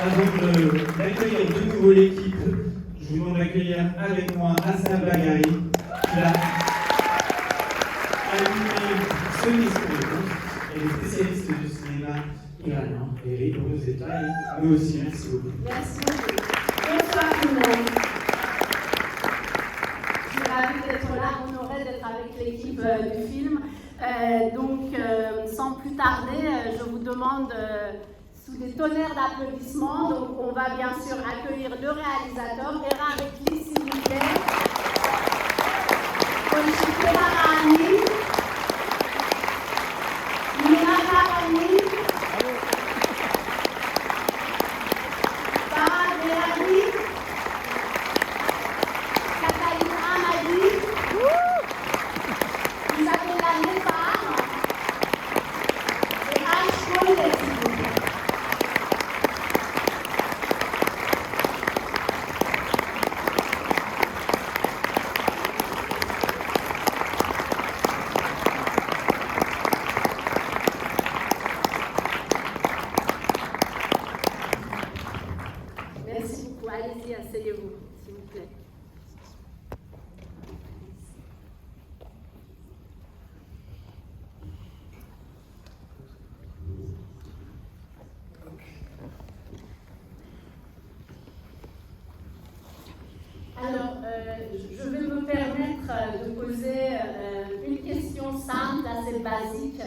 D'accueillir de nouveau l'équipe, je vous demande d'accueillir avec moi Hassan Baghari, qui a animé ce discours et les spécialistes du cinéma iranien. Et Eric, vous êtes là, et nous aussi, merci beaucoup. Merci beaucoup. Bonsoir tout le monde. Je suis ravie d'être là, honorée d'être avec l'équipe du film. Sans plus tarder, je vous demande, sous des tonnerres d'applaudissements, donc on va bien sûr accueillir le réalisateur, Eran Rekli, s'il vous plaît. Konchite Barani, Nina Karani, Farah Berani, Kataïn Hamadi, Isabella Nefar et Aïch Kondé, s'il vous plaît. Merci beaucoup. Allez-y, asseyez-vous, s'il vous plaît. Alors, je vais me permettre de poser une question simple, assez basique,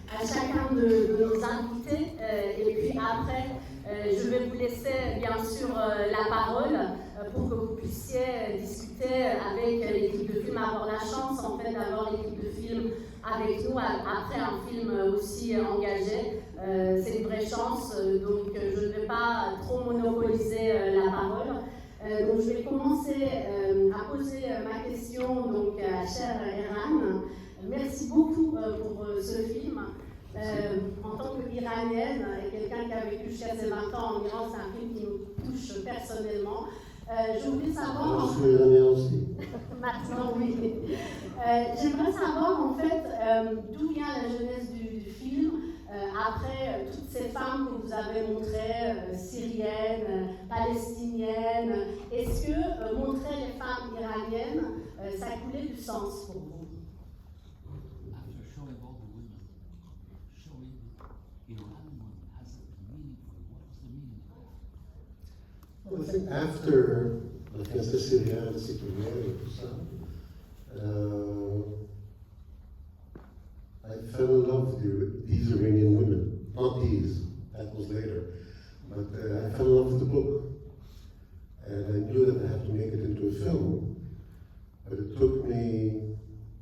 à chacun de nos invités. Et puis après, je vais vous laisser bien sûr la parole pour que vous puissiez discuter avec l'équipe de film, avoir la chance en fait d'avoir l'équipe de film avec nous après un film aussi engagé. C'est une vraie chance, donc je ne vais pas trop monopoliser la parole. Donc je vais commencer à poser ma question donc, à cher Eran. Merci beaucoup pour ce film. En tant qu'Iranienne et quelqu'un qui a vécu jusqu'à ses 20 ans en Iran, c'est un film qui nous touche personnellement. Je voulais savoir... Je suis iranien aussi. Maintenant, oui. J'aimerais savoir en fait d'où vient la jeunesse du film après toutes ces femmes que vous avez montrées, syriennes, palestiniennes. Est-ce que montrer les femmes iraniennes, ça coulait du sens pour vous? Well, I think after la fiesta syrienne, citoyenne et tout ça, I fell in love with these Iranian women. Not these, that was later. But I fell in love with the book. And I knew that I had to make it into a film. But it took me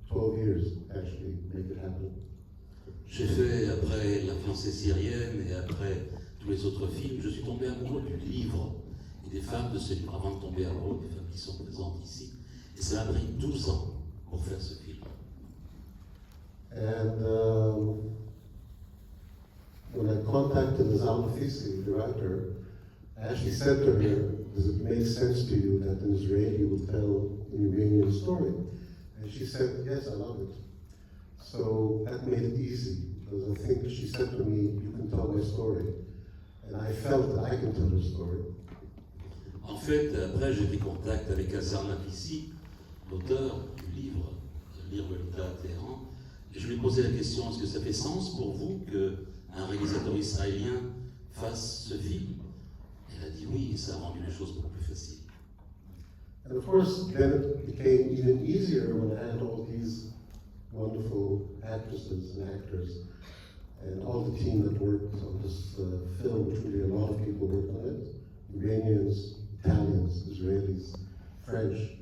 12 years, actually, to make it happen. J'ai fait, après La fiancée syrienne et après tous les autres films, je suis tombé amoureux du livre et des femmes de ce livre, avant de tomber amoureux des femmes qui sont présentes ici. Et ça m'a pris 12 ans pour faire ce film. And when I contacted Zalma Fisi, the writer, I actually said to her, does it make sense to you that an Israeli will tell an Iranian story? And she said, yes, I love it. So that made it easy, because I think she said to me, you can tell my story. And I felt that I can tell her story. En fait, après, j'ai pris contact avec Hassan Nafissi, l'auteur du livre Lire le Lita à Téhéran, et je lui ai posé la question, est-ce que ça fait sens pour vous qu'un réalisateur israélien fasse ce film? Elle a dit oui, et ça a rendu les choses beaucoup plus faciles. And of course, then it became even easier when I had all these wonderful actresses and actors and all the team that worked on this film, which really a lot of people worked on it, Iranians, Italians, Israelis, French.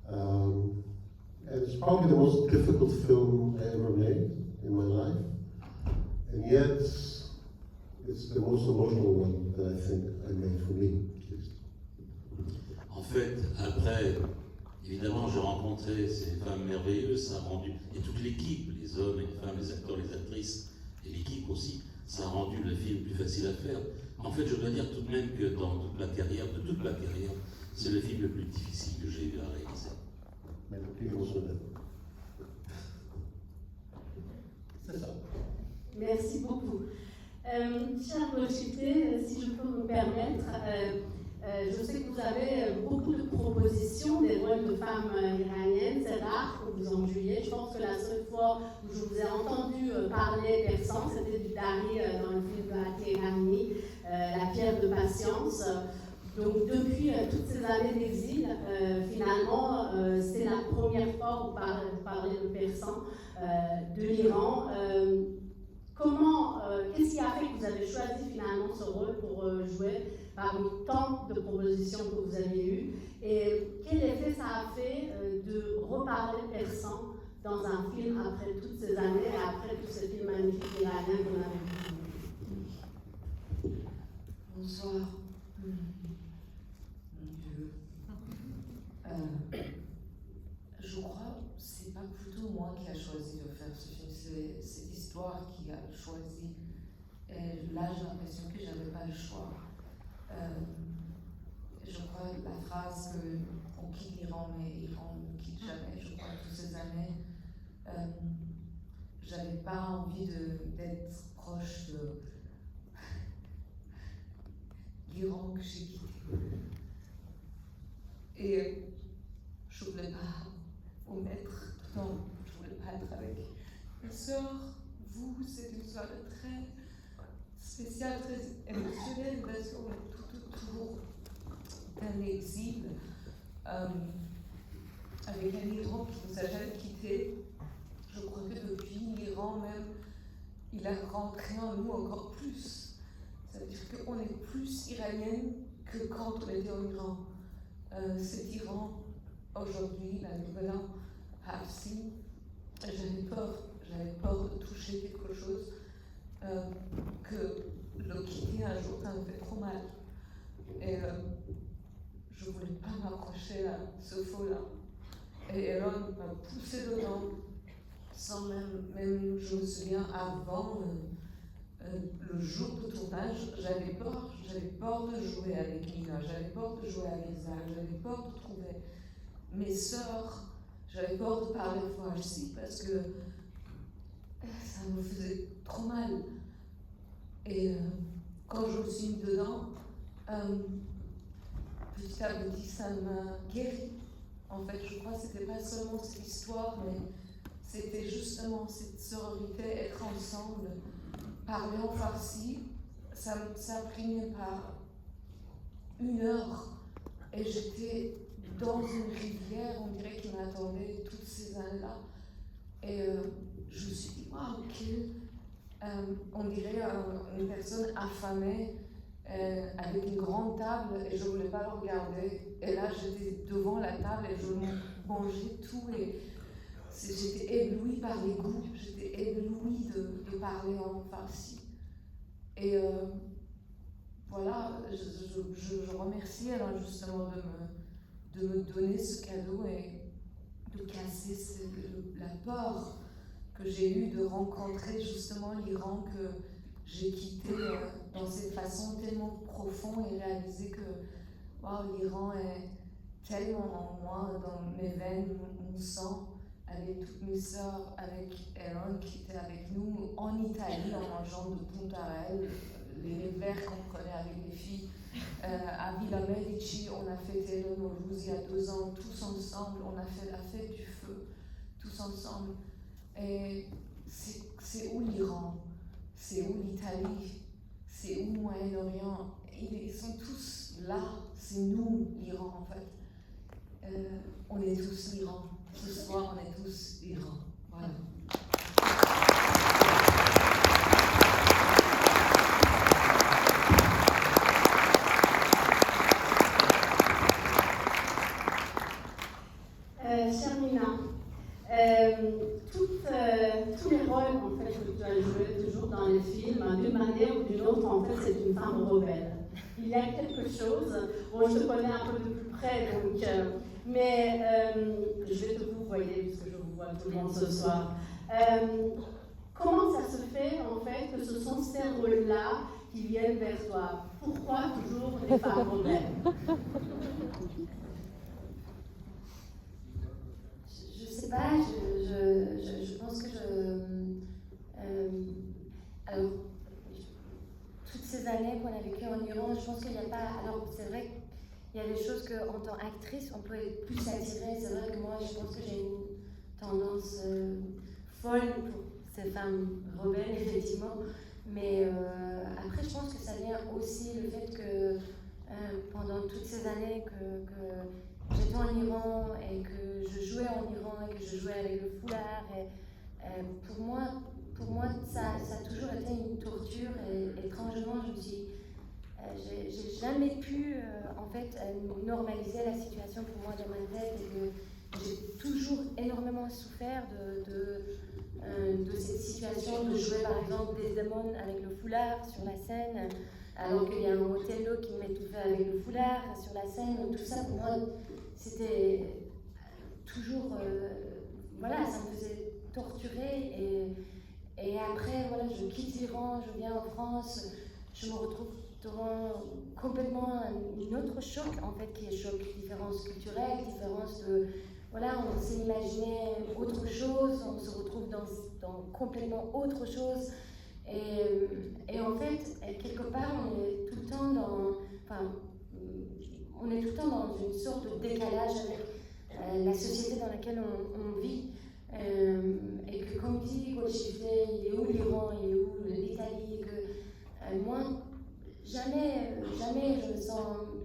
And it's probably the most difficult film I ever made in my life. And yet, it's the most emotional one that I think I made for me, at least. En fait, après, évidemment, j'ai rencontré ces femmes merveilleuses, ça a rendu, et toute l'équipe, les hommes, les femmes, les acteurs, les actrices, et l'équipe aussi, ça a rendu le film plus facile à faire. En fait, je dois dire tout de même que dans toute ma carrière, c'est le film le plus difficile que j'ai eu à réaliser. Mais le plus émotionnel. C'est ça. Merci beaucoup. Cher Konchite, si je peux me permettre. permettre, je sais que vous avez beaucoup de propositions des rôles de femmes iraniennes, c'est rare que vous en jouiez. Je pense que la seule fois où je vous ai entendu parler persan, c'était du Dari dans le film de Hati Irani, La pierre de patience. Donc depuis toutes ces années d'exil, finalement, c'est la première fois où vous parlez de persan de l'Iran. Qu'est-ce qui a fait que vous avez choisi finalement ce rôle pour jouer parmi tant de propositions que vous avez eues? Et quel effet ça a fait de reparler persan dans un film après toutes ces années et après tous ces films magnifiques iraniens qu'on a vus? Bonsoir. Mon Dieu. Je crois que c'est pas plutôt moi qui a choisi de faire ce film, c'est cette histoire qui a choisi. Et là, j'ai l'impression que j'avais pas le choix. Je crois que la phrase qu'on quitte l'Iran, mais l'Iran ne quitte jamais, je crois que toutes ces années, j'avais pas envie d'être proche de l'Iran que j'ai quitté. Et je voulais pas vous mettre dedans, je voulais pas être avec ma soeur. Vous, c'est une soirée très spéciale, très émotionnelle, parce qu'on est tout autour d'un exil avec un Iran qui nous a jamais quittés. Je crois que depuis l'Iran même, il a rentré en nous encore plus. Ça veut dire qu'on est plus iranienne que quand on était en Iran. Cet Iran, aujourd'hui, la nouvelle Hafsi, j'avais peur de toucher quelque chose que le quitter un jour, ça me fait trop mal. Et je ne voulais pas m'accrocher à ce faux-là. Et Aaron m'a poussé dedans, sans même je me souviens, avant le jour du tournage, j'avais peur de jouer avec Nina, j'avais peur de jouer avec Zach, j'avais peur de trouver mes sœurs, j'avais peur de parler farsi parce que ça me faisait trop mal. Et quand je me suis mise dedans, petit à petit, ça m'a guéri. En fait, je crois que c'était pas seulement cette histoire, mais c'était justement cette sororité, être ensemble. Parler en farsi, ça a pris par 1 heure et j'étais dans une rivière, on dirait qui m'attendait toutes ces années-là. Et je me suis dit, waouh, on dirait une personne affamée avec une grande table et je ne voulais pas le regarder. Et là, j'étais devant la table et je mangeais tout et j'étais éblouie par les goûts, j'étais éblouie de parler en farsi. Et voilà, je remercie alors justement de me donner ce cadeau et de casser la peur que j'ai eue de rencontrer justement l'Iran que j'ai quitté dans cette façon tellement profonde et réaliser que wow, l'Iran est tellement en moi, dans mes veines, mon sang, avec toutes mes sœurs, avec Aaron qui était avec nous en Italie en mangeant de puntarelle, les verres qu'on prenait avec les filles. À Villa Medici, on a fêté le Nowruz il y a 2 ans, tous ensemble, on a fait la fête du feu, tous ensemble. Et c'est où l'Iran? C'est où l'Italie? C'est où le Moyen-Orient? Ils sont tous là, c'est nous l'Iran en fait. On est tous l'Iran. Ce soir, on est tous l'Iran. Voilà. Chère Nina, tous les rôles en fait, que tu as joués toujours dans les films, d'une manière ou d'une autre, en fait, c'est une femme rebelle. Il y a quelque chose, bon, je te connais un peu de plus près, donc, mais je vais te vous voyer, puisque je vous vois tout le monde ce soir. Comment ça se fait, en fait, que ce sont ces rôles-là qui viennent vers toi? Pourquoi toujours les femmes rebelles? Je sais pas, je pense que alors, toutes ces années qu'on a vécues en Iran, je pense qu'il n'y a pas. Alors, c'est vrai qu'il y a des choses qu'en tant qu'actrice, on peut être plus attirée. C'est vrai que moi, je pense que j'ai une tendance folle pour ces femmes rebelles, effectivement. Mais après, je pense que ça vient aussi le fait que pendant toutes ces années que j'étais en Iran et que je jouais en Iran et que je jouais avec le foulard, et pour moi ça a toujours été une torture. Et étrangement, j'ai jamais pu en fait normaliser la situation pour moi dans ma tête, et que j'ai toujours énormément souffert de cette situation de jouer par exemple des démons avec le foulard sur la scène, alors qu'il y a un Othello qui m'étouffait avec le foulard sur la scène. Donc tout ça pour moi c'était toujours voilà, ça me faisait torturer. Et après voilà, je quitte l'Iran, je viens en France, je me retrouve devant complètement un autre choc en fait, qui est choc, différence culturelle, différence de voilà, on s'est imaginé autre chose, on se retrouve dans complètement autre chose. Et en fait, quelque part, on est tout le temps dans une sorte de décalage avec la société dans laquelle on vit. Et que comme dit Golshifteh, il est où l'Iran, il est où l'Italie, que moi, jamais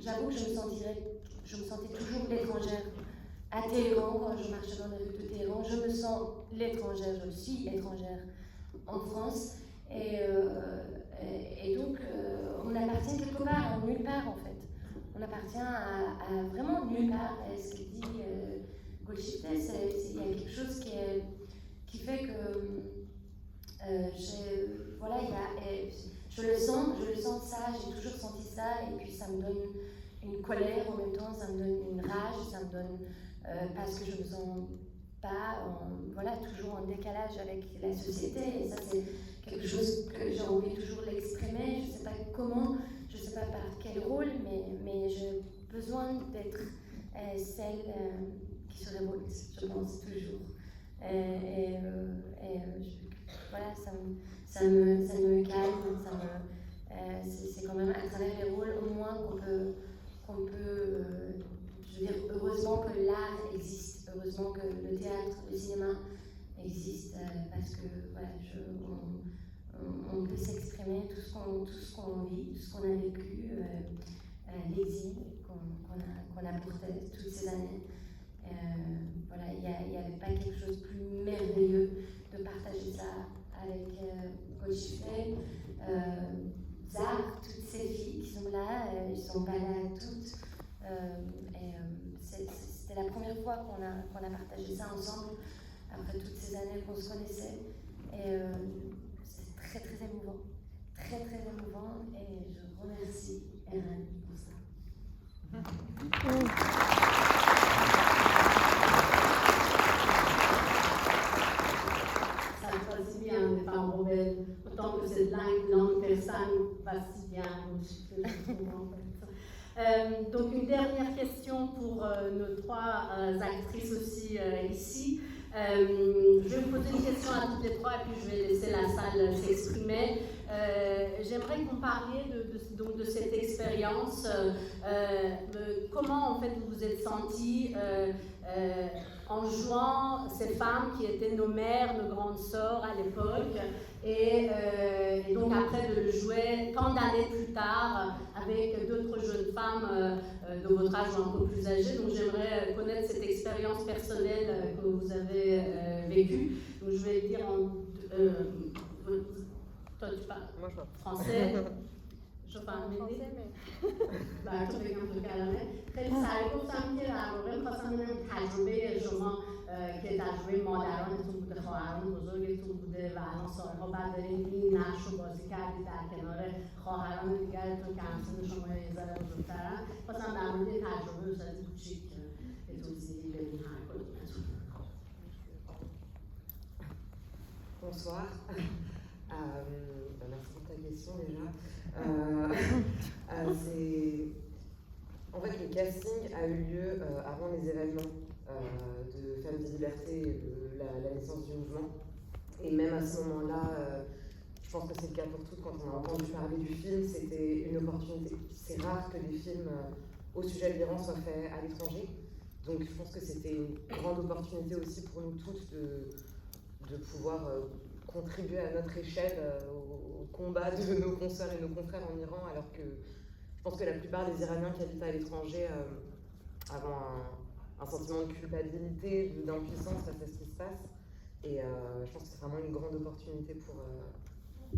j'avoue que je me sentais toujours l'étrangère. À Téhéran, quand je marchais dans les rues de Téhéran, je me sens l'étrangère, je suis étrangère en France. Et donc, on appartient quelque part à nulle part en fait. On appartient à vraiment nulle part. Et ce qu'il dit Golshifteh, il y a quelque chose qui fait que voilà, je le sens ça, j'ai toujours senti ça, et puis ça me donne une colère en même temps, ça me donne une rage, ça me donne parce que je me sens pas voilà, toujours en décalage avec la société, et ça c'est quelque chose que j'ai envie toujours l'exprimer. Je sais pas comment, je sais pas par quel rôle, mais j'ai besoin d'être celle qui se révolte, je pense toujours. Voilà, ça me calme, c'est quand même à travers les rôles au moins qu'on peut je veux dire, heureusement que l'art existe, heureusement que le théâtre, le cinéma existe, parce que voilà, on peut s'exprimer tout ce qu'on vit, tout ce qu'on a vécu, l'exil qu'on a porté toutes ces années. Voilà, il n'y avait pas quelque chose de plus merveilleux de partager ça avec Golshifteh, Zar, toutes ces filles qui sont là, elles ne sont pas là toutes. C'était la première fois qu'on a partagé ça ensemble, après toutes ces années qu'on se connaissait. Et c'est très très émouvant, très très émouvant, et je remercie Eren pour ça. Ça me va si bien, les femmes rebelles, autant que cette langue persane va si bien, donc une dernière question pour nos trois actrices aussi ici. Je vais poser une question à toutes les trois et puis je vais laisser la salle s'exprimer. J'aimerais que vous parliez de cette expérience. Comment en fait vous vous êtes sentie en jouant ces femmes qui étaient nos mères, nos grandes sœurs à l'époque, et donc après de le jouer tant d'années plus tard avec d'autres jeunes femmes de votre âge ou un peu plus âgées. Donc j'aimerais connaître cette expérience personnelle que vous avez vécue. Donc je vais dire toi tu parles français. Je parle français, mais تو بگم تو کلمه خیلی سریع گفتم که در واقع خواستم ببینم تجربه شما که تجربه مادرانتون بوده، خواهران بزرگتون بوده و الان سالها بعد دارین این نقش رو بازی کردید در کنار خواهران دیگرتون که همسن شما یه ذره بزرگترن. خواستم در مورد تجربه به صورت کوچیک به توضیحی بدین هر کدومتون. Bonsoir. Merci pour ta question déjà. En fait, le casting a eu lieu avant les événements de Femmes et Libertés et de la naissance du mouvement. Et même à ce moment-là, je pense que c'est le cas pour toutes, quand on a entendu parler du film, c'était une opportunité. C'est rare que des films au sujet de l'Iran soient faits à l'étranger. Donc je pense que c'était une grande opportunité aussi pour nous toutes de pouvoir contribuer à notre échelle au combat de nos consoeurs et nos confrères en Iran, alors que je pense que la plupart des Iraniens qui habitent à l'étranger avaient un sentiment de culpabilité, d'impuissance face à ce qui se passe. Et je pense que c'est vraiment une grande opportunité pour,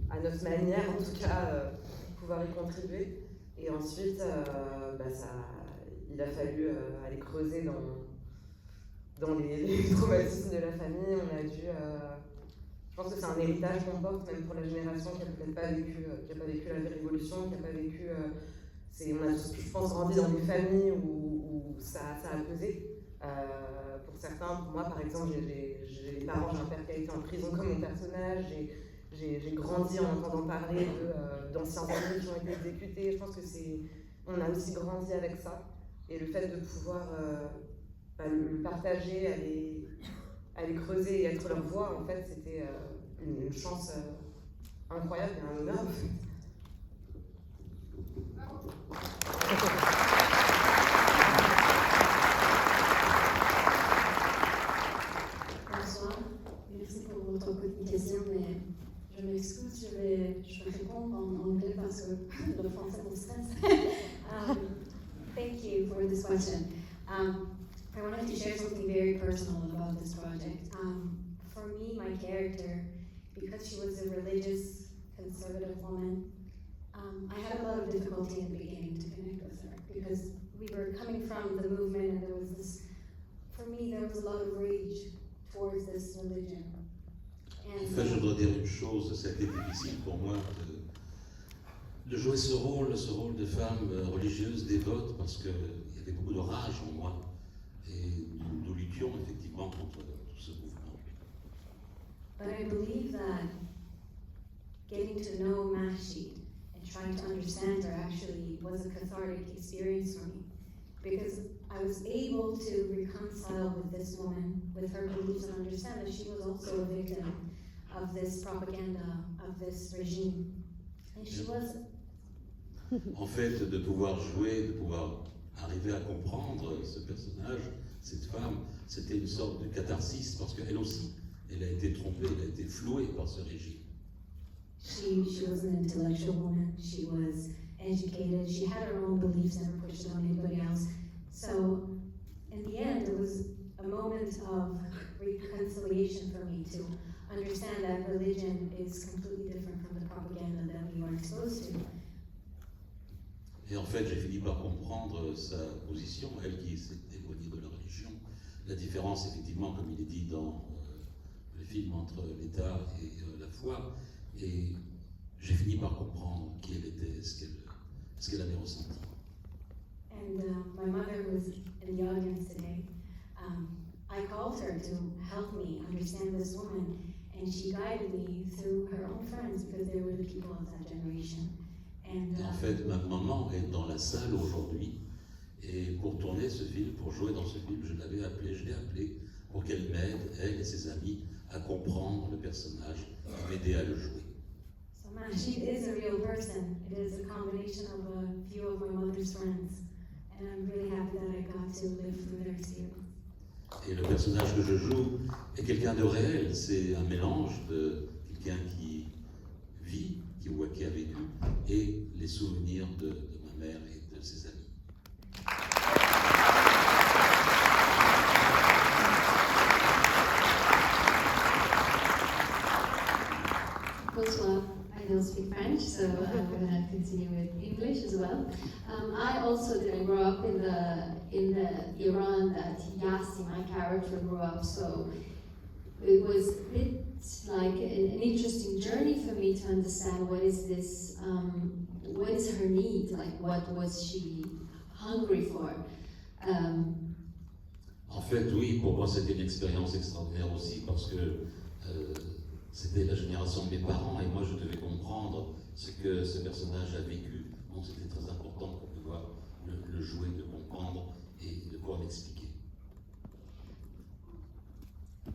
à notre manière en tout cas, pouvoir y contribuer. Et ensuite, il a fallu aller creuser dans les traumatismes de la famille. On a dû... je pense que c'est un héritage qu'on porte, même pour la génération qui n'a peut-être pas vécu, la révolution, qui n'a pas vécu... on a tous, je pense, grandi dans des familles où ça a pesé. Pour certains, pour moi par exemple, j'ai des parents, j'ai un père qui a été en prison comme mon personnage, j'ai grandi en entendant parler d'anciens amis qui ont été exécutés. Je pense que on a aussi grandi avec ça. Et le fait de pouvoir le partager, aller creuser et être leur voix, en fait, c'était une chance incroyable et un honneur. Bonsoir, merci pour votre question, mais je m'excuse, je vais répondre en anglais parce que le français me stresse. Thank you for this question. I wanted to share something very personal about this project. For me, my character, because she was a religious, conservative woman, I had a lot of difficulty in the beginning to connect with her because we were coming from the movement and there was this, for me, there was a lot of rage towards this religion. En fait, je dois dire une chose, ça a été difficile pour moi de jouer ce rôle de femme religieuse, dévote, parce qu'il y avait beaucoup de rage en moi. Et nous luttions effectivement contre tout ce mouvement. But I believe that getting to know Mahshi and trying to understand her actually was a cathartic experience for me. Because I was able to reconcile with this woman, with her beliefs, and understand that she was also a victim of this propaganda, of this regime. And she was... En fait, de pouvoir jouer, de pouvoir arriver à comprendre ce personnage, cette femme, c'était une sorte de catharsis, parce qu'elle aussi, elle a été trompée, elle a été flouée par ce régime. She was an intellectual woman, she was educated, she had her own beliefs, never pushed it on anybody else. So, in the end, it was a moment of reconciliation for me to understand that religion is completely different from the propaganda that we are exposed to. Et en fait, j'ai fini par comprendre sa position, elle qui s'est éloignée de la religion. La différence, effectivement, comme il est dit dans le film, entre l'État et la foi. Et j'ai fini par comprendre qui elle était, ce qu'elle avait ressenti. And my mother was in the audience today. I called her to help me understand this woman, and she guided me through her own friends because they were the people of that generation. And, en fait, ma maman est dans la salle aujourd'hui, et pour tourner ce film, pour jouer dans ce film, je l'ai appelée pour qu'elle m'aide, elle et ses amis, à comprendre le personnage et m'aider à le jouer. So Mahshi is a real person. It is a combination of a few of my mother's friends, and I'm really happy that I got to live through their experience. Et le personnage que je joue est quelqu'un de réel, c'est un mélange de quelqu'un qui vit, qui a vécu, et les souvenirs de ma mère et de ses amis. Bonsoir. I don't speak French, so I'm going to continue with English as well. I also didn't grow up in the Iran that Yassi, my character, grew up, so it was a bit like an interesting journey for me to understand what is this, what is her need, like what was she hungry for. En fait, oui, pour moi c'était une expérience extraordinaire aussi parce que c'était la génération de mes parents et moi je devais comprendre ce que ce personnage a vécu. Donc c'était très important pour pouvoir le jouer, de comprendre et de pouvoir l'expliquer.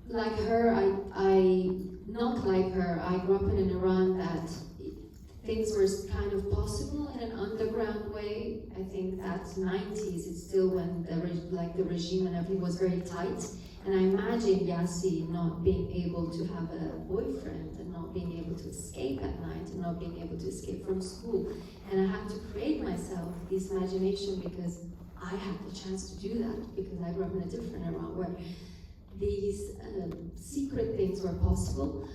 Like her, I not like her. I grew up in an Iran that things were kind of possible in an underground way. I think that 90s, it's still when the regime and everything was very tight. And I imagine Yassi not being able to have a boyfriend and not being able to escape at night and not being able to escape from school. And I had to create myself this imagination because I had the chance to do that because I grew up in a different Iran where these secret things were possible.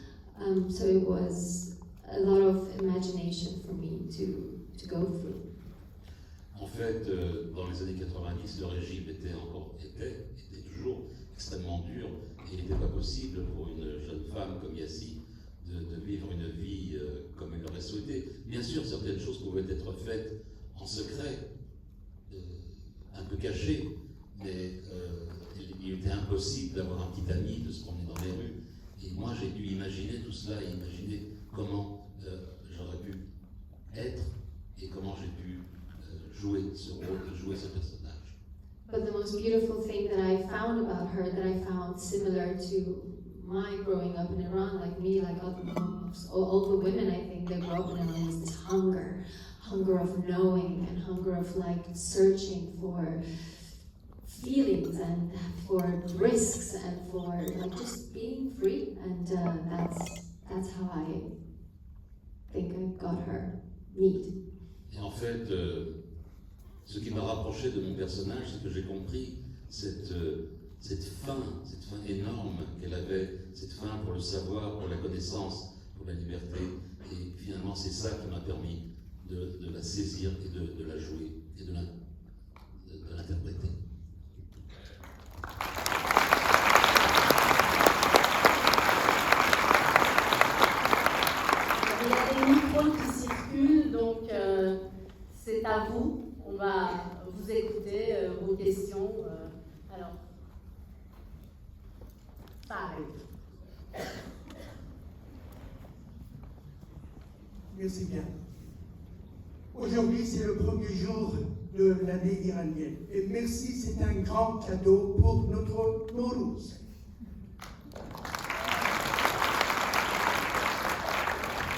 So it was a lot of imagination for me to go through. En fait, dans les années 90, le régime était toujours extrêmement dur et il n'était pas possible pour une jeune femme comme Yassi de vivre une vie comme elle l'aurait souhaité. Bien sûr, certaines choses pouvaient être faites en secret, un peu cachées, mais il était impossible d'avoir un petit ami, de se promener dans les rues. Et moi, j'ai dû imaginer tout cela et imaginer comment j'aurais pu être et comment j'ai pu jouer ce rôle, jouer ce personnage. But the most beautiful thing that I found about her, that I found similar to my growing up in Iran, like me, like all the women, I think they grew up in Iran, was this hunger of knowing and hunger of like searching for feelings and for risks and for like just being free, and that's how I think I got her need. Et en fait, ce qui m'a rapproché de mon personnage, c'est que j'ai compris cette faim énorme qu'elle avait, cette faim pour le savoir, pour la connaissance, pour la liberté. Et finalement, c'est ça qui m'a permis de la saisir et de la jouer et de l'interpréter. Il y a des micros qui circulent, donc c'est à vous. On va vous écouter, vos questions. Alors, ça arrive. Merci bien. Aujourd'hui, c'est le premier jour de l'année iranienne. Et merci, c'est un grand cadeau pour notre Nowruz.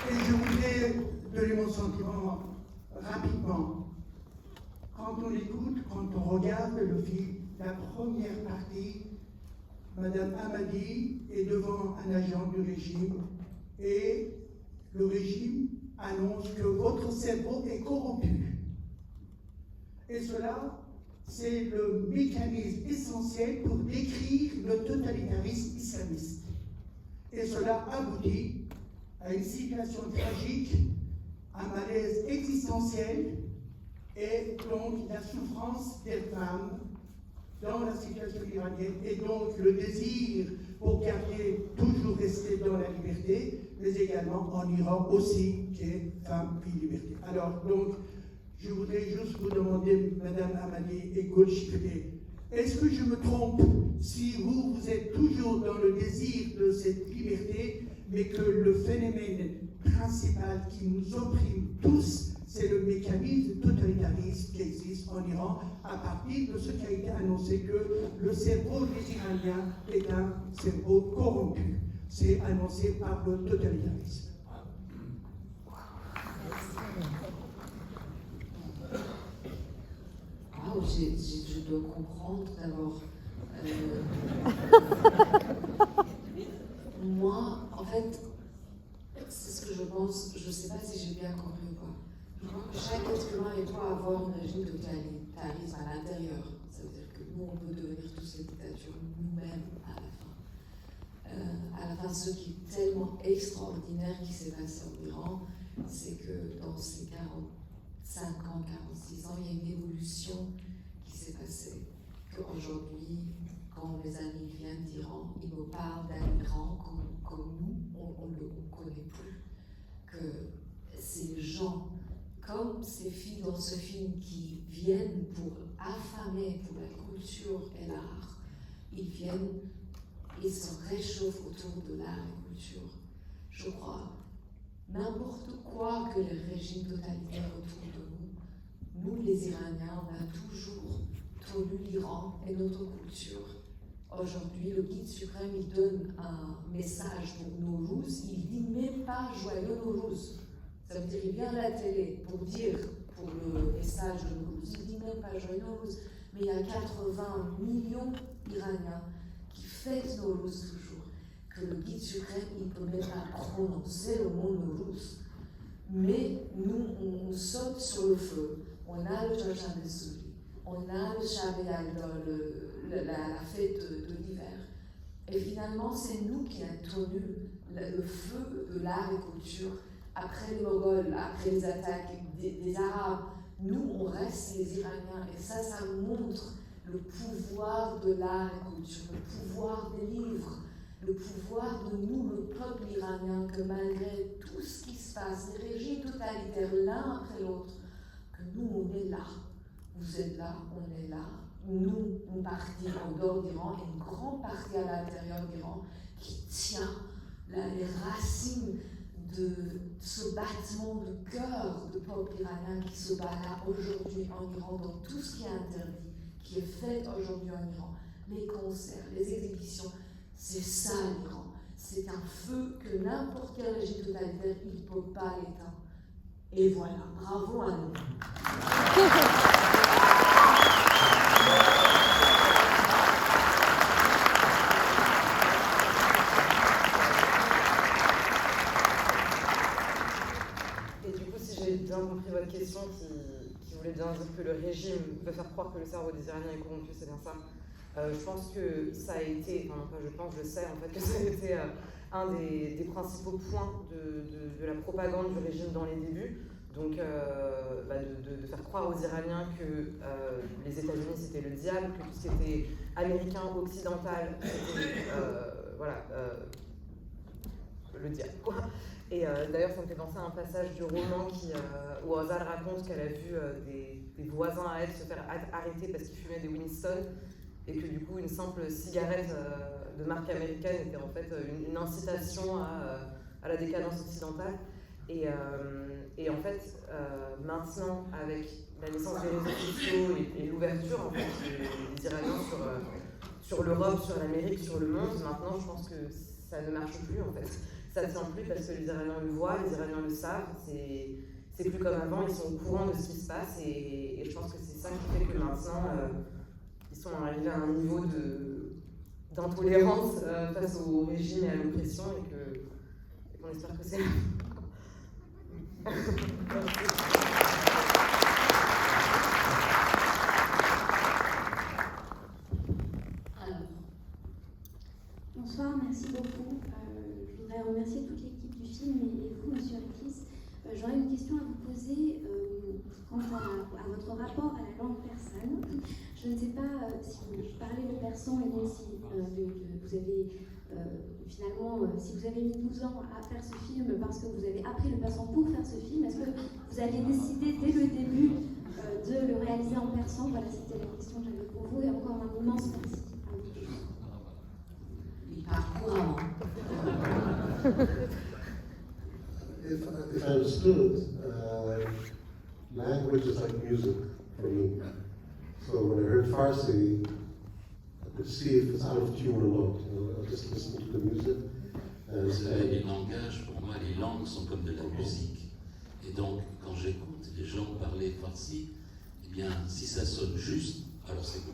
Et je voudrais donner mon sentiment rapidement. Quand on écoute, quand on regarde le film, la première partie, Madame Hamadi est devant un agent du régime et le régime annonce que votre cerveau est corrompu. Et cela, c'est le mécanisme essentiel pour décrire le totalitarisme islamiste. Et cela aboutit à une situation tragique, un malaise existentiel, et donc la souffrance des femmes dans la situation iranienne, et donc le désir pour garder, toujours rester dans la liberté, mais également en Iran aussi, qui est femme puis liberté. Alors donc, je voudrais juste vous demander, Madame Hamadi et Golshikri, est-ce que je me trompe si vous êtes toujours dans le désir de cette liberté, mais que le phénomène principal qui nous opprime tous, c'est le mécanisme totalitarisme qui existe en Iran à partir de ce qui a été annoncé que le cerveau des Iraniens est un cerveau corrompu. C'est annoncé par le totalitarisme. Wow, je dois comprendre d'abord. Moi, en fait, c'est ce que je pense. Je ne sais pas si j'ai bien compris ou pas. Je crois que chaque être humain doit avoir un régime totalitarisme à l'intérieur. Ça veut dire que nous, on peut devenir tous les dictatures nous-mêmes à la fin. À la fin, ce qui est tellement extraordinaire qui s'est passé en Iran, c'est que dans ces 45 ans, 46 ans, il y a une évolution qui s'est passée. Qu'aujourd'hui, quand mes amis viennent d'Iran, ils me parlent d'un Iran comme nous, on ne le connaît plus. Que ces gens, comme ces filles dans ce film, qui viennent pour affamer pour la culture et l'art, ils viennent et se réchauffent autour de l'art et culture. Je crois, n'importe quoi que les régimes totalitaires autour de nous, les Iraniens, on a toujours tenu l'Iran et notre culture Aujourd'hui, le guide suprême, il donne un message pour Nowruz, il dit même pas joyeux Nowruz. Ça veut dire, il vient à la télé pour dire, pour le message de Nowruz, il dit même pas joyeux Nowruz. Mais il y a 80 millions d'Iraniens qui fêtent Nowruz toujours, que le guide suprême, il ne peut même pas prononcer le mot Nowruz. Mais nous, on saute sur le feu, on a le Jajam de Souli, on a le Shabeal dans la fête de l'hiver. Et finalement, c'est nous qui avons tenu le feu de l'art et culture après les Moghols, après les attaques des Arabes. Nous, on reste les Iraniens. Et ça montre le pouvoir de l'art et culture, le pouvoir des livres, le pouvoir de nous, le peuple iranien, que malgré tout ce qui se passe, les régimes totalitaires l'un après l'autre, que nous, on est là. Vous êtes là, on est là. Nous, une partie en dehors d'Iran et une grande partie à l'intérieur d'Iran qui tient les racines de ce battement de cœur du peuple iranien qui se bat là aujourd'hui en Iran, dans tout ce qui est interdit, qui est fait aujourd'hui en Iran, les concerts, les exhibitions, c'est ça l'Iran. C'est un feu que n'importe quel régime totalitaire, il ne peut pas l'éteindre. Et voilà, bravo à nous. Bien compris votre question qui voulait bien dire que le régime veut faire croire que le cerveau des Iraniens est corrompu, c'est bien ça. Je pense que ça a été, enfin pas je pense, je sais en fait que ça a été un des principaux points de la propagande du régime dans les débuts. Donc de faire croire aux Iraniens que les États-Unis c'était le diable, que tout ce qui était américain, occidental, c'était le diable quoi. Et d'ailleurs, ça me fait penser à un passage du roman où Ozal raconte qu'elle a vu des voisins à elle se faire arrêter parce qu'ils fumaient des Winston et que du coup, une simple cigarette de marque américaine était en fait une incitation à la décadence occidentale. Et en fait, maintenant, avec la naissance des réseaux sociaux et l'ouverture en fait, des Iraniens sur l'Europe, sur l'Amérique, sur le monde, maintenant, je pense que ça ne marche plus en fait. Ça ne tient plus parce que les Iraniens le voient, les Iraniens le savent, c'est plus comme avant, ils sont au courant de ce qui se passe et je pense que c'est ça qui fait que maintenant ils sont arrivés à un niveau d'intolérance face au régime et à l'oppression et qu'on espère que c'est Bonsoir, merci beaucoup. Je voudrais remercier toute l'équipe du film et vous, Monsieur Rekis. J'aurais une question à vous poser quant à votre rapport à la langue persane. Je ne sais pas si vous parlez le persan et donc si vous avez finalement, si vous avez mis 12 ans à faire ce film parce que vous avez appris le persan pour faire ce film, est-ce que vous aviez décidé dès le début de le réaliser en persan? Voilà, c'était la question que j'avais pour vous et encore un immense merci. If I understood, language is like music for me. So when I heard Farsi, I could see if it's out of tune or not. I just listen to the music. Vous savez, les langages, pour moi, les langues sont comme de la musique. Et donc, quand j'écoute les gens parler farsi, eh bien, si ça sonne juste, alors c'est bon.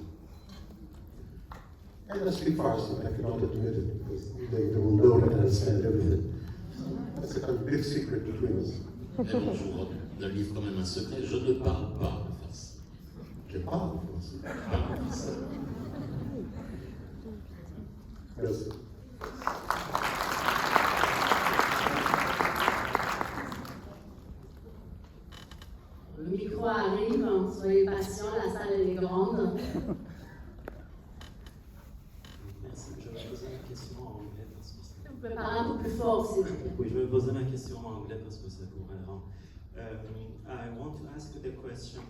And I speak Farsi, I cannot admit it because they will know that I understand everything. That's a kind of big secret between us. Mais bon, je vous livre quand même un secret, je ne parle pas le farsi. Je parle farsi. Merci. Le micro arrive, soyez patients, la salle elle est grande. Merci, je vais poser ma question en anglais parce que c'est... Vous pouvez parler un peu plus fort, s'il vous plaît. Oui, je vais poser ma question en anglais parce que c'est cohérent. I want to ask you the question,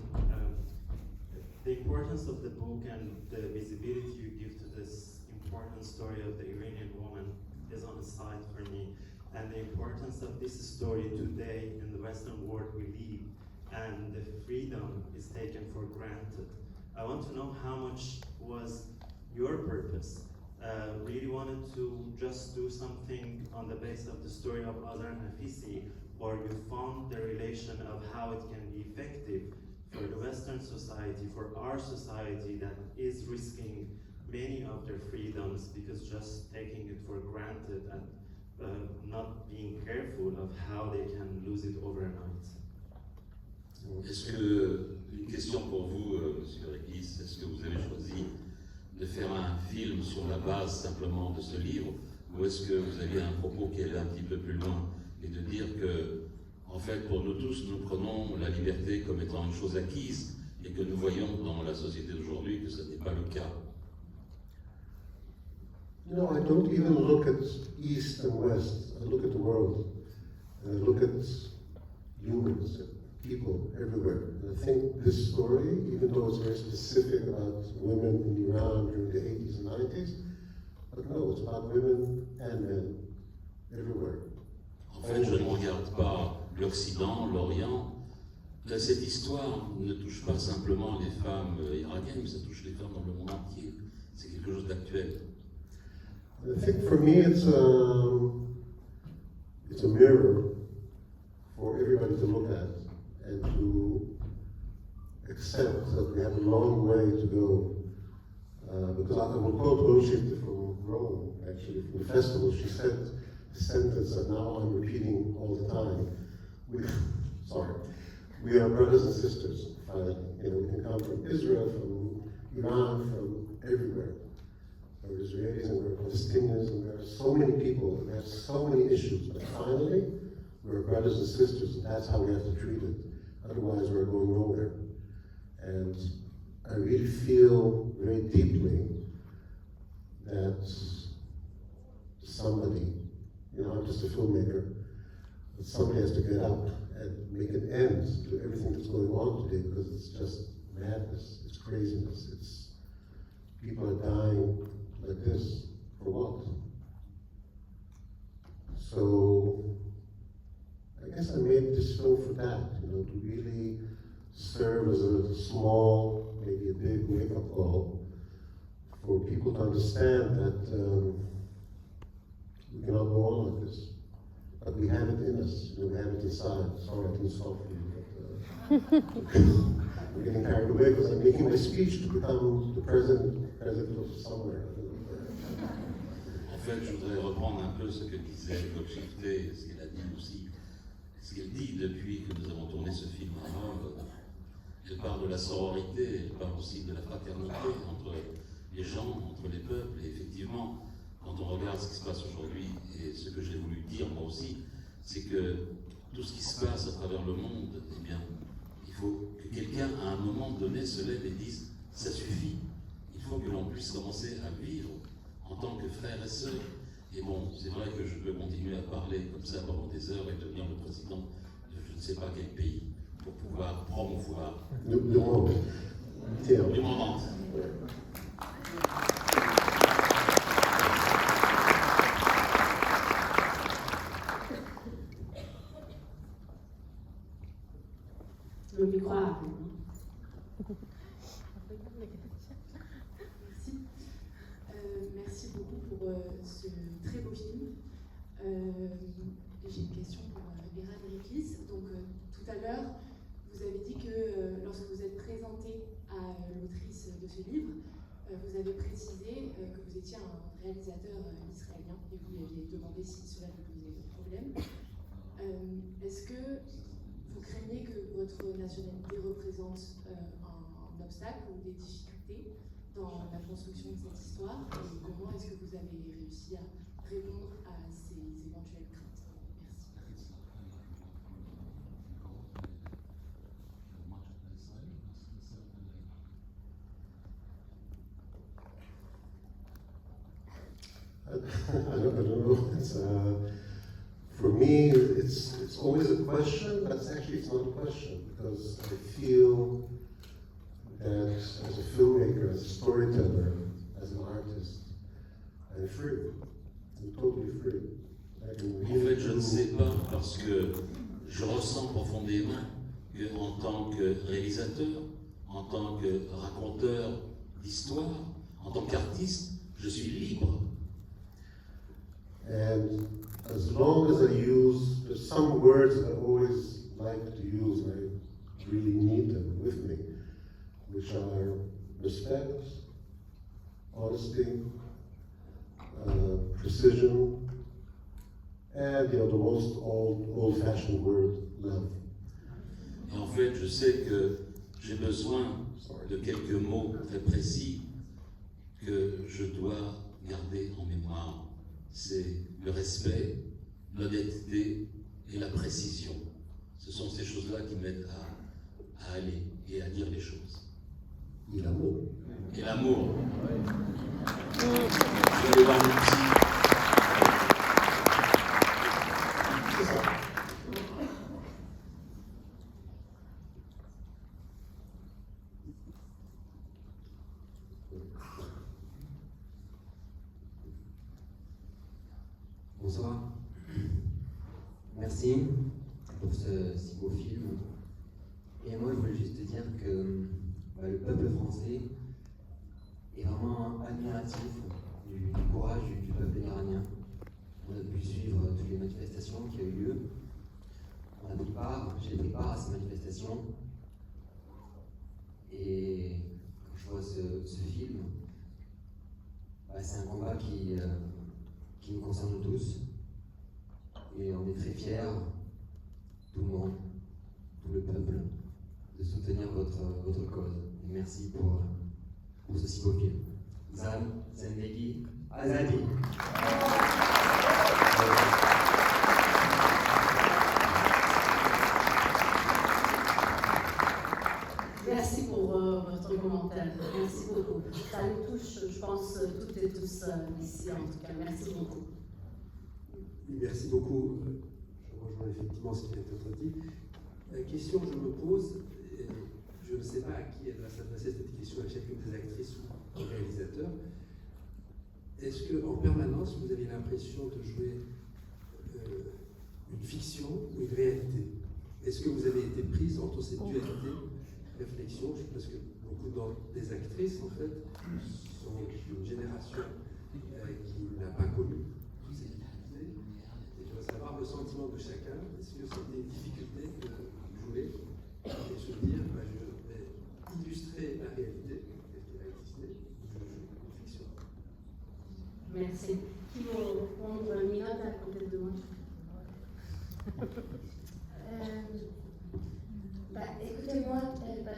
the importance of the book and the visibility you give to this important story of the Iranian woman is on the side for me. And the importance of this story today in the Western world we live, and the freedom is taken for granted. I want to know how much was your purpose really wanted to just do something on the basis of the story of Azar Nafisi, or you found the relation of how it can be effective for the Western society, for our society that is risking many of their freedoms because just taking it for granted and not being careful of how they can lose it overnight. Est-ce que, une question pour vous, Monsieur Rekis, est-ce que vous avez choisi de faire un film sur la base simplement de ce livre, ou est-ce que vous aviez un propos qui allait un petit peu plus loin et de dire que, en fait, pour nous tous, nous prenons la liberté comme étant une chose acquise et que nous voyons dans la société d'aujourd'hui que ce n'est pas le cas? No, I don't even look at East and West. I look at the world. And I look at humans, people everywhere. And I think this story, even though it's very specific about women in Iran during the 80s and 90s, but no, it's about women and men everywhere. En fait, je ne regarde pas l'Occident, l'Orient. Cette histoire ne touche pas simplement les femmes iraniennes, mais ça touche les femmes dans le monde entier. C'est quelque chose d'actuel. I think for me it's a mirror for everybody to look at and to accept that we have a long way to go. Because I will quote Roshit from Rome, actually, from the festival. She said the sentence that now I'm repeating all the time. We are brothers and sisters. We can come from Israel, from Iran, from everywhere. We're Israelis and we're Palestinians and there are so many people and we have so many issues. But finally, we're brothers and sisters and that's how we have to treat it. Otherwise, we're going nowhere. And I really feel very deeply that somebody, I'm just a filmmaker, but somebody has to get up and make an end to everything that's going on today because it's just madness, it's craziness, people are dying like this, for what? So, I guess I made this film for that, to really serve as a small, maybe a big wake-up call for people to understand that we cannot go on like this. But we have it in us, we have it inside. Sorry, I didn't stop for you, but we're getting carried away because I'm making my speech to become the president of somewhere. En fait, je voudrais reprendre un peu ce que disait Claude Shifté, ce qu'elle a dit aussi, ce qu'elle dit depuis que nous avons tourné ce film à Rome. Elle parle de la sororité, elle parle aussi de la fraternité entre les gens, entre les peuples. Et effectivement, quand on regarde ce qui se passe aujourd'hui, et ce que j'ai voulu dire moi aussi, c'est que tout ce qui se passe à travers le monde, eh bien, il faut que quelqu'un, à un moment donné, se lève et dise « ça suffit ». Il faut que l'on puisse commencer à vivre en tant que frères et sœurs. Et bon, c'est vrai que je peux continuer à parler comme ça pendant des heures et devenir le président de je ne sais pas quel pays pour pouvoir promouvoir le monde. Du monde entier. Le micro arrive. Merci. Merci beaucoup pour ce très beau film. J'ai une question pour Béran Rekis. Donc, tout à l'heure, vous avez dit que lorsque vous êtes présenté à l'autrice de ce livre, vous avez précisé que vous étiez un réalisateur israélien et vous lui aviez demandé si cela lui posait problème. Est-ce que vous craignez que votre nationalité représente un obstacle ou des difficultés dans la construction de cette histoire? Et comment est-ce que vous avez réussi à répondre à ces éventuelles craintes? Merci. I don't know. For me, it's always a question, but it's not a question because I feel that as a filmmaker, as a storyteller, as an artist, I'm free. I'm totally free. En fait, je ne sais pas parce que je ressens profondément qu'en tant que réalisateur, en tant que raconteur d'histoire, en tant qu'artiste, Je suis libre. And as long as I use, there's some words that I always like to use, and I really need them with me, which are respect, honesty, precision, and the most old-fashioned word, love. Et en fait, je sais que j'ai besoin de quelques mots très précis que je dois garder en mémoire. C'est le respect, l'honnêteté et la précision. Ce sont ces choses-là qui m'aident à aller et à dire les choses. Et l'amour. Et l'amour. Je vais aller voir mon psy. C'est ça. Bonsoir. Merci pour ce si beau film. Et moi, je voulais juste te dire que le peuple français est vraiment admiratif du courage du peuple iranien. On a pu suivre toutes les manifestations qui ont eu lieu. On a pris part, j'ai pris part à ces manifestations. Et quand je vois ce film, c'est un combat qui nous concerne tous. Et on est très fiers, tout le monde, tout le peuple, de soutenir votre cause. Et merci pour ce si beau film. Zan, Zendegi, Azadi. Merci pour votre commentaire. Merci beaucoup. Ça nous touche, je pense, toutes et tous ici, en tout cas. Merci beaucoup. Merci beaucoup. Je rejoins effectivement ce qui a été dit. La question que je me pose, je ne sais pas à qui elle va s'adresser cette question, à chacune des actrices ou au réalisateur. Est-ce qu'en permanence, vous avez l'impression de jouer une fiction ou une réalité? Est-ce que vous avez été prise entre ces dualités, réflexion? Parce que beaucoup des actrices, en fait, sont une génération qui n'a pas connu toutes ces difficultés. Et je voudrais savoir le sentiment de chacun. Est-ce que c'est des difficultés de jouer et se dire, je vais illustrer la réalité, qu'est-ce qui va exister, ou je joue une fiction? Merci. Qui veut répondre? Mira, à côté de moi. Écoutez-moi,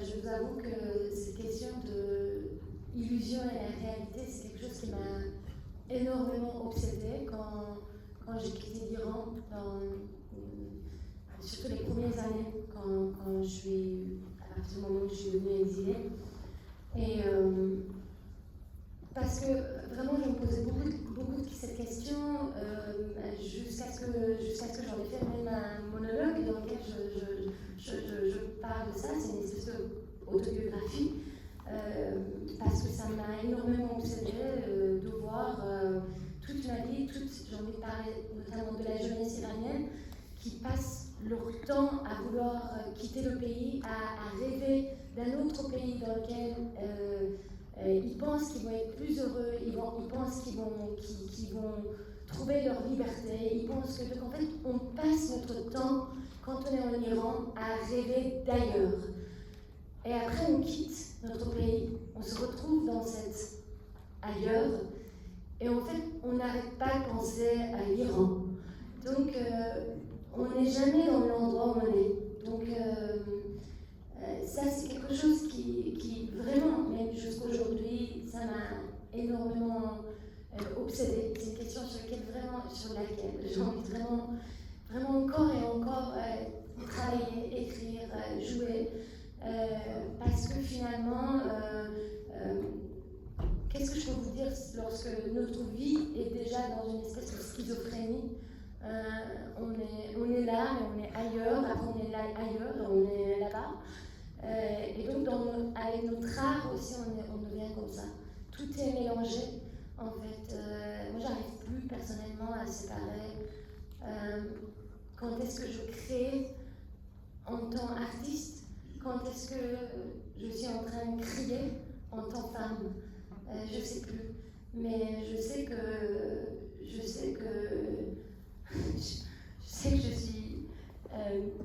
je vous avoue que cette question de illusion et la réalité, c'est quelque chose qui m'a énormément obsédée quand j'ai quitté l'Iran, surtout les premières années, à partir du moment où je suis devenue exilée. Et parce que vraiment, je me posais beaucoup de cette question jusqu'à ce que j'en ai fait même un monologue dans lequel je parle de ça. C'est une espèce d'autobiographie parce que ça m'a énormément obsédée de voir toute ma vie, j'ai envie de parler notamment de la jeunesse iranienne qui passe leur temps à vouloir quitter le pays, à rêver d'un autre pays dans lequel ils pensent qu'ils vont être plus heureux, ils pensent qu'ils vont trouver leur liberté, ils pensent qu'en fait on passe notre temps quand on est en Iran à rêver d'ailleurs. Et après on quitte notre pays, on se retrouve dans cet ailleurs, et en fait on n'arrête pas de penser à l'Iran. Donc on n'est jamais dans l'endroit où on est. Donc ça c'est quelque chose qui vraiment, même jusqu'aujourd'hui, ça m'a énormément obsédée. C'est une question sur laquelle j'ai envie de vraiment encore et encore travailler, écrire, jouer, parce que finalement, qu'est-ce que je peux vous dire lorsque notre vie est déjà dans une espèce de schizophrénie? On est là, mais on est ailleurs, après on est là ailleurs, on est là-bas. Et donc avec notre art aussi, on devient comme ça. Tout est mélangé, en fait. Moi, j'arrive plus personnellement à séparer quand est-ce que je crée en tant qu'artiste, quand est-ce que je suis en train de crier en tant que femme. Je sais plus. mais je sais que je suis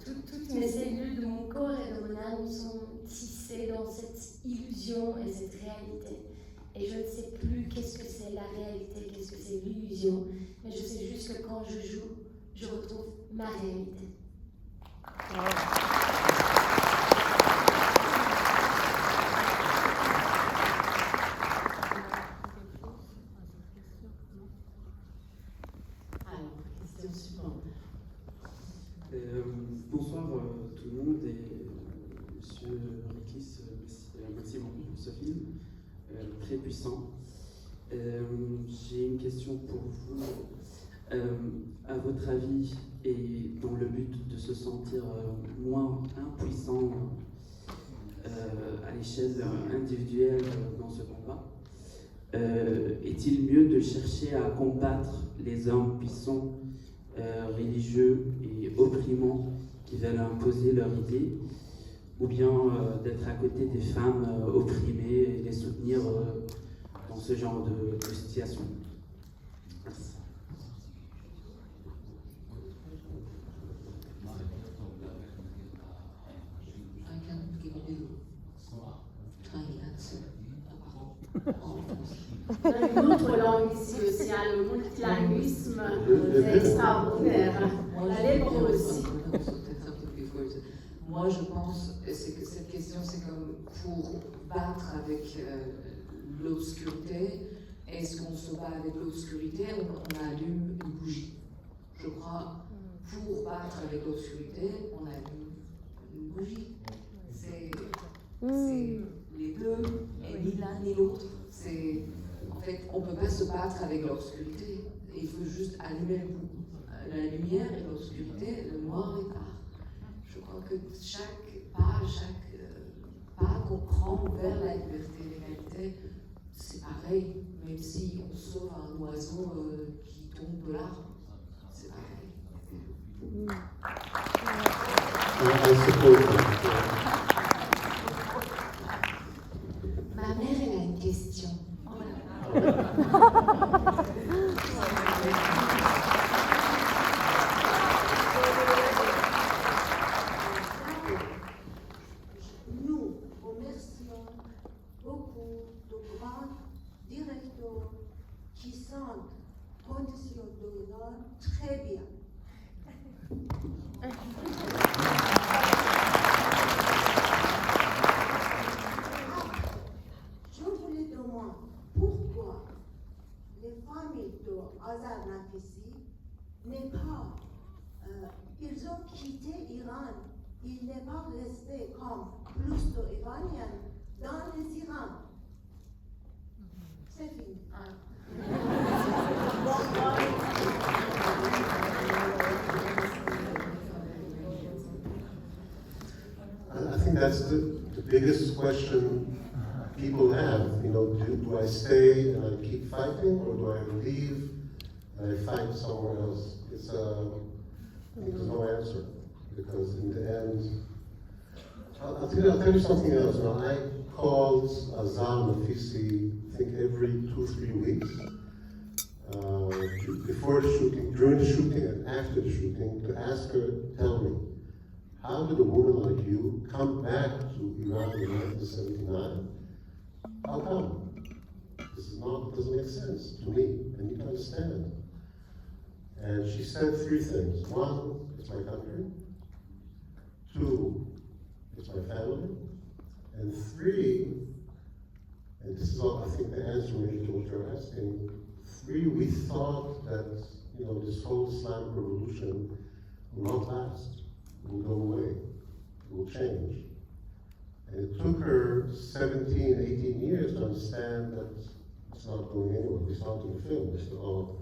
toutes mes cellules de mon corps et de mon âme sont tissées dans cette illusion et cette réalité. Et je ne sais plus qu'est-ce que c'est la réalité, qu'est-ce que c'est l'illusion, mais je sais juste que quand je joue, je retrouve ma réalité. Alors, question suivante. Bonsoir tout le monde et Monsieur Riklis, merci beaucoup pour ce film, très puissant. J'ai une question pour vous. À votre avis, et dans le but de se sentir moins impuissant à l'échelle individuelle dans ce combat, est-il mieux de chercher à combattre les hommes puissants, religieux et opprimants qui veulent imposer leur idée, ou bien d'être à côté des femmes opprimées et les soutenir dans ce genre de situation? Merci. Une autre langue ici aussi, hein, le multilinguisme, c'est extraordinaire. La lèvre aussi. Moi, je pense que cette question, c'est comme pour battre avec l'obscurité. Est-ce qu'on se bat avec l'obscurité ou on allume une bougie? Je crois, pour battre avec l'obscurité, on allume une bougie. C'est les deux, et ni l'un ni l'autre. En fait, on ne peut pas se battre avec l'obscurité. Il faut juste allumer la lumière et l'obscurité, le noir et tard. Je crois que chaque pas qu'on prend vers la liberté et l'égalité, c'est pareil. Même si on sauve un oiseau qui tombe de l'arbre, c'est pareil. Ma mère, elle a une question. Nous remercions beaucoup de grands directeurs qui sentent conditions de l'homme très bien. Je voulais demander pourquoi les familles de Azar Nafisi n'est pas, ils ont quitté l'Iran, ils n'est pas resté comme plus d'Iraniens dans les Irans. C'est fini. I think that's the biggest question people have. You know, do I stay and I keep fighting, or do I leave and I fight somewhere else? I think there's no answer, because in the end, I'll tell you something else. You know, I called Azar Nafisi, I think every 2-3 weeks, before the shooting, during the shooting, and after the shooting, to ask her, tell me, how did a woman like you come back to Iran in 1979? How come? Doesn't make sense to me. I need to understand. And she said 3 things. 1, it's my country. 2, it's my family. And 3, and this is all, I think, the answer maybe to what you're asking. 3, we thought that, you know, this whole Islamic revolution will not last. It will go away. It will change. And it took her 17, 18 years to understand that it's not going anywhere. We saw it in the film. It's all.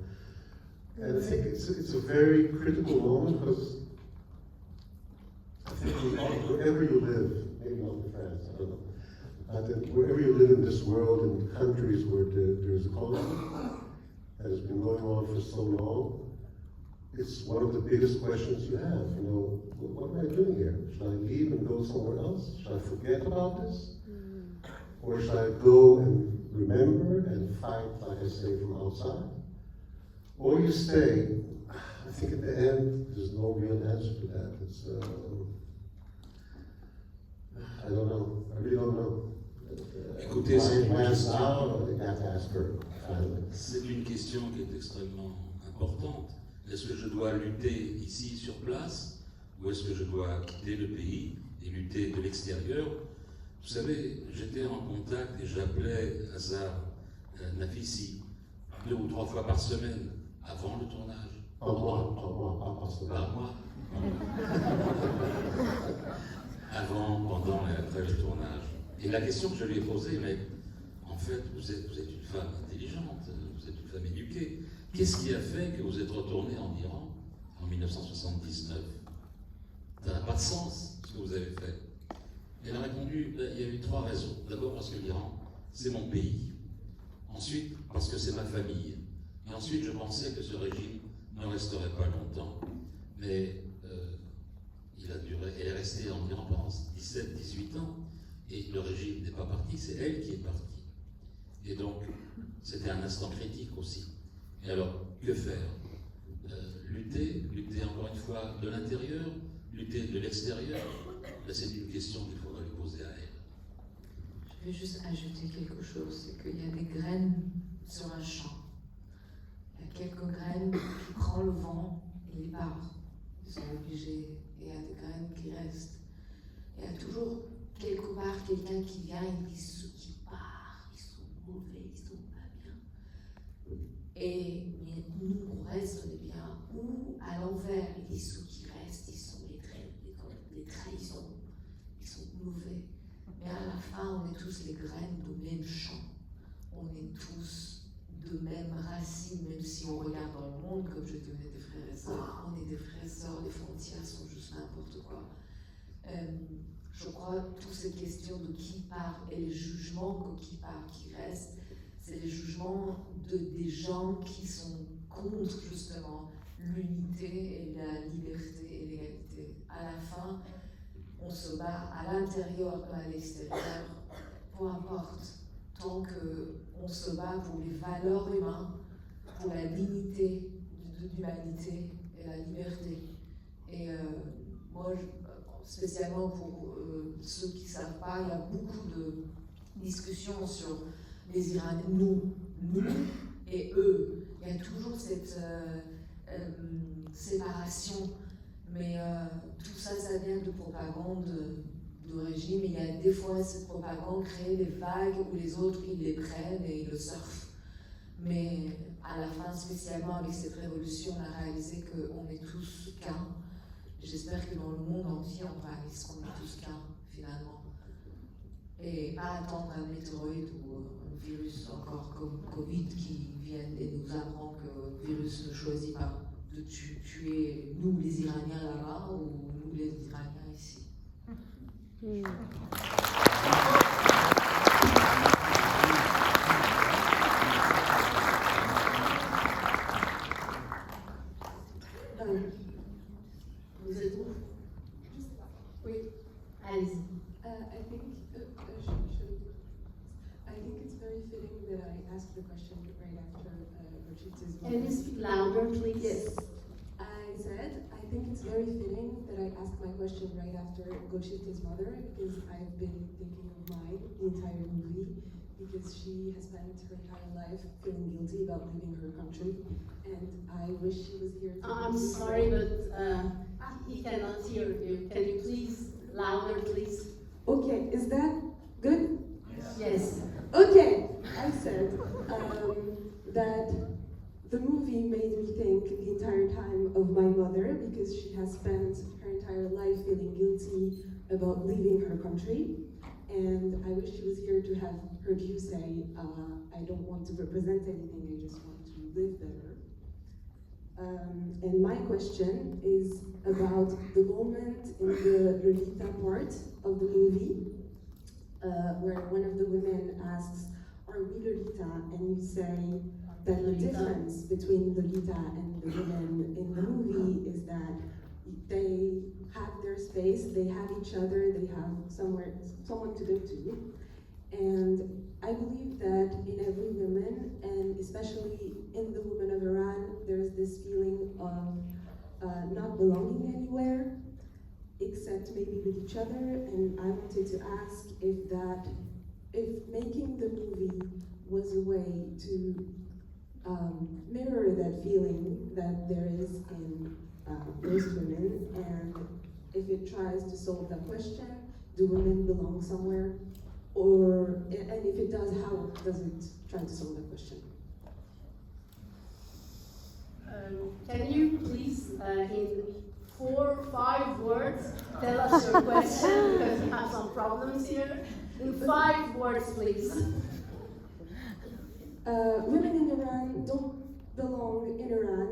And I think it's a very critical moment, because I think wherever you live, maybe not in France, I don't know, I think wherever you live in this world, in countries where there's a conflict that has been going on for so long, it's one of the biggest questions you have. You know, what am I doing here? Should I leave and go somewhere else? Should I forget about this? Or should I go and remember and fight, like I say, from outside, or you stay. I think at the end, there's no real answer to that. It's, I don't know. I really don't know. Écoutez, c'est une question. C'est une question qui est extrêmement importante. Est-ce que je dois lutter ici sur place, ou est-ce que je dois quitter le pays et lutter de l'extérieur? Vous savez, j'étais en contact et j'appelais Azar Nafissi 2 ou 3 fois par semaine avant le tournage. Par mois. Avant, pendant et après le tournage. Et la question que je lui ai posée, mais en fait, vous êtes une femme intelligente, vous êtes une femme éduquée. Qu'est-ce qui a fait que vous êtes retournée en Iran en 1979? Ça n'a pas de sens, ce que vous avez fait. Elle a répondu, il y a eu 3 raisons. D'abord parce que l'Iran, c'est mon pays. Ensuite, parce que c'est ma famille. Et ensuite, je pensais que ce régime ne resterait pas longtemps. Mais il a duré, elle est restée en Iran pendant 17-18 ans. Et le régime n'est pas parti, c'est elle qui est partie. Et donc, c'était un instant critique aussi. Et alors, que faire? Lutter encore une fois de l'intérieur, lutter de l'extérieur? C'est une question qu'il faudrait lui poser à elle. Je vais juste ajouter quelque chose, c'est qu'il y a des graines sur un champ. Il y a quelques graines qui prennent le vent et ils partent. Ils sont obligés. Et il y a des graines qui restent. Il y a toujours quelque part quelqu'un qui vient et dit ceux qui partent, ils sont mauvais, ils sont pas bien. Et nous, on reste, on est bien. Ou à l'envers, il dit ceux qui restent, ils sont les trahisons, ils sont mauvais. Mais à la fin, on est tous les graines du même champ. On est tous de même racine, même si on regarde dans le monde, comme je dis, on est des frères et sœurs. On est des frères et sœurs, les frontières sont juste n'importe quoi. Je crois que toutes ces questions de qui part et les jugements de qui part, qui reste, c'est les jugements des gens qui sont contre justement l'unité et la liberté et l'égalité. À la fin, on se bat à l'intérieur comme à l'extérieur, peu importe, tant qu'on se bat pour les valeurs humaines, pour la dignité de l'humanité et la liberté. Et moi, spécialement pour ceux qui ne savent pas, il y a beaucoup de discussions sur les Iraniens, nous et eux. Il y a toujours cette séparation, mais tout ça, ça vient de propagande de régime. Il y a des fois, cette propagande crée des vagues où les autres, ils les prennent et ils le surfent. Mais à la fin, spécialement avec cette révolution, on a réalisé qu'on est tous qu'un. J'espère que dans le monde entier, on réalise qu'on est tous qu'un, finalement. Et pas attendre un météorite ou un virus encore comme Covid qui vienne et nous apprend que le virus ne choisit pas de tuer nous les Iraniens là-bas ou nous les Iraniens ici. Vous êtes où? Oui, allez-y. I think it's very fitting that I ask the question right after Rochita's Can you speak louder, please? Yes. I said, I think it's very fitting that I ask my question right after Gochita's mother, because I've been thinking of mine the entire movie, because she has spent her entire life feeling guilty about leaving her country, and I wish she was here to I'm sorry, but he cannot hear you. Can you please, louder, please? Okay, is that good? Yes. Okay, I said that the movie made me think the entire time of my mother, because she has spent her entire life feeling guilty about leaving her country. And I wish she was here to have heard you say, I don't want to represent anything, I just want to live better. And my question is about the moment in the Lolita part of the movie, where one of the women asks, are we Lolita? And you say that the difference between Lolita and the women in the movie is that they have their space, they have each other, they have someone to go to. And I believe that in except maybe with each other. And I wanted to ask if making the movie was a way to mirror that feeling that there is in most women, and if it tries to solve that question, do women belong somewhere? And if it does, how does it try to solve that question? Can you please, in 4 or 5 words, tell us your question, because we have some problems here. In 5 words, please. Women in Iran don't belong in Iran,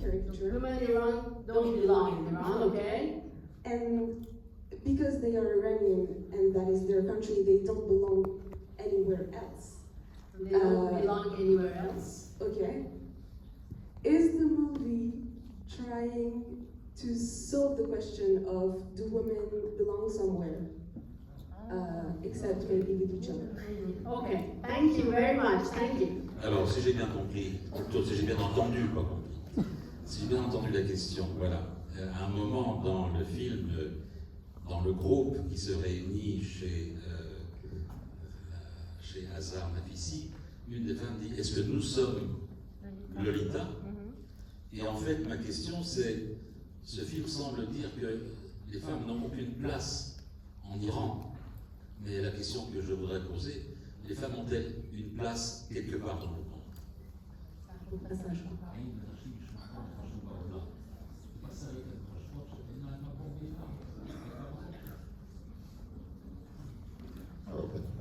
caricature. Women in Iran don't belong in Iran, okay? And because they are Iranian and that is their country, they don't belong anywhere else. They don't belong anywhere else. Okay. Is the movie trying to solve the question of do women belong somewhere, except maybe with each other? Okay, thank you very much, thank you. Alors, si j'ai bien compris, plutôt si j'ai bien entendu, pas compris, si j'ai bien entendu la question, voilà. À un moment dans le film, dans le groupe qui se réunit chez Azar Nafissi, une des femmes dit « Est-ce que nous sommes Lolita ?» Et en fait, ma question c'est, ce film semble dire que les femmes n'ont aucune place en Iran. Mais la question que je voudrais poser, les femmes ont-elles une place quelque part dans le monde?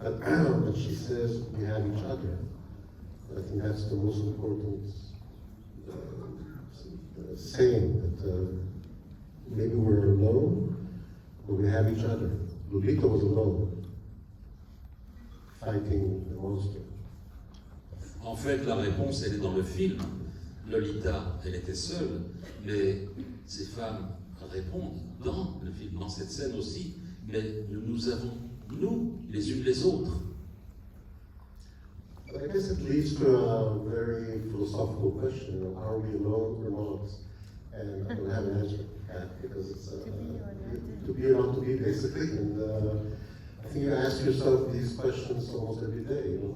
But she says we have each other. I think that's the most important saying, that maybe we're alone, but we have each other. Lolita was alone, fighting the monster. En fait, la réponse, elle est dans le film. Lolita, elle était seule, mais ces femmes répondent dans le film, dans cette scène aussi, mais nous avons, nous, les unes les autres. But I guess it leads to a very philosophical question: are we alone or not? And I don't have an answer to that, because it's to be or not to be, basically. And I think you ask yourself these questions almost every day. You know,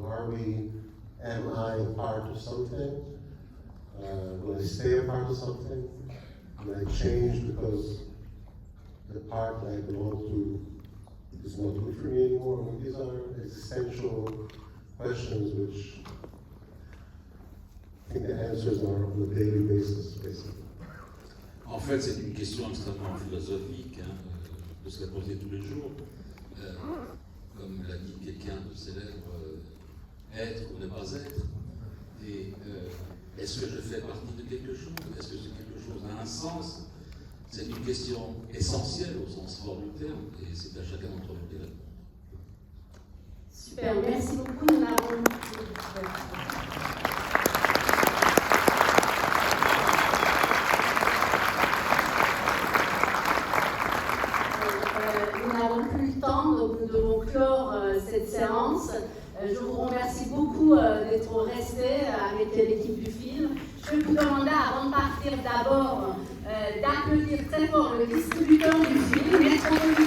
am I a part of something? Will I stay a part of something? Will I change because the part I belong to is not good for me anymore? I mean, these are existential questions which I think the answers are on a daily basis, basically. En fait, c'est une question extrêmement philosophique, de se la poser tous les jours. Comme l'a dit quelqu'un de célèbre, être ou ne pas être. Et est-ce que je fais partie de quelque chose? Est-ce que quelque chose a un sens? C'est une question essentielle au sens fort du terme, et c'est à chacun d'entre nous de répondre. Super, merci beaucoup. Nous avons plus le temps, donc nous devons clore cette séance. Je vous remercie beaucoup d'être restés avec l'équipe du film. Je vais vous demander, avant de partir, d'abord d'applaudir très fort le distributeur du film. Merci beaucoup.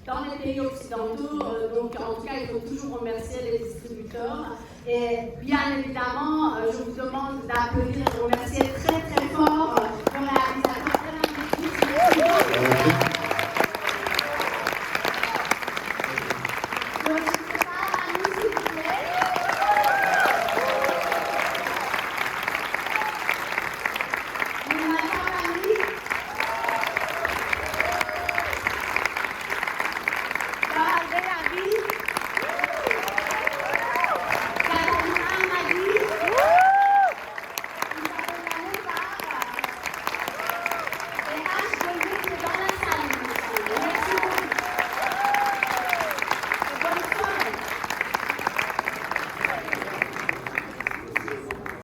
Dans les pays occidentaux, donc en tout cas il faut toujours remercier les distributeurs. Et bien évidemment, je vous demande d'applaudir et de remercier très très fort le réalisateur.